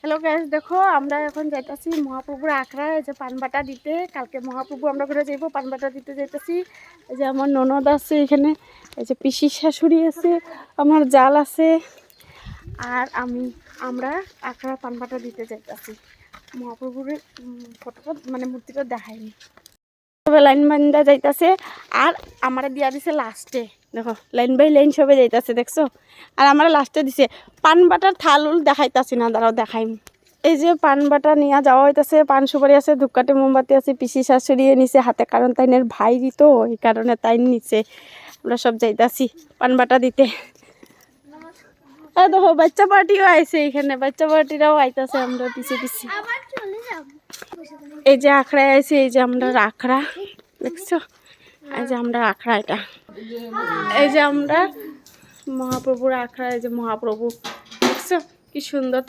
Hello guys, দেখো আমরা এখন যাইতাছি মহাপ্রভুর আখড়া, এই যে পানবাটা দিতে। কালকে মহাপ্রভু আমরা ঘুরে যাইব, পানবাটা দিতে যাইতাছি। এই যে আমার ননদ আছে এখানে, এই যে পিসির শাশুড়ি আছে, আমার জাল আছে, আর আমরা আখড়া পানবাটা দিতে যাইতাছি। মহাপ্রভুর ফটোটা মানে মূর্তিটা দেখায়নি, সবে লাইন বান্ধা যাইতাছে। আর আমার দিয়া দিছে লাস্টে, দেখো লাইন বাই লাইন সবে যাইতাছে, দেখছো? আর আমার লাস্টে দিছে পান বাটার থালুল দেখাইতাছি না, দাঁড়াও দেখাইম। এই যে পান বাটা নিয়ে যাওয়া হইতাছে, পান সুপারি আছে, ধূপকাঠি মোমবাতি আছে। পিসি শাশুড়ি নিচে হাতে, কারণ তাইনের ভাই দিত, এই কারণে তাই নিচে। আমরা সব যাইতাছি পান বাটা দিতে। দেখো বাচ্চা পার্টিও আইছে এখানে, বাচ্চা পার্টিরাও আইতাছে, আমরা পিছিয়ে পিছিয়ে। এই যে আখড়ায় আইছে, এই যে আমরা আখড়া, দেখছো? এই যে আমরা আখড়া, এটা এই যে আমরা মহাপ্রভুর আখড়া, এই যে মহাপ্রভু, দেখছো কি সুন্দর।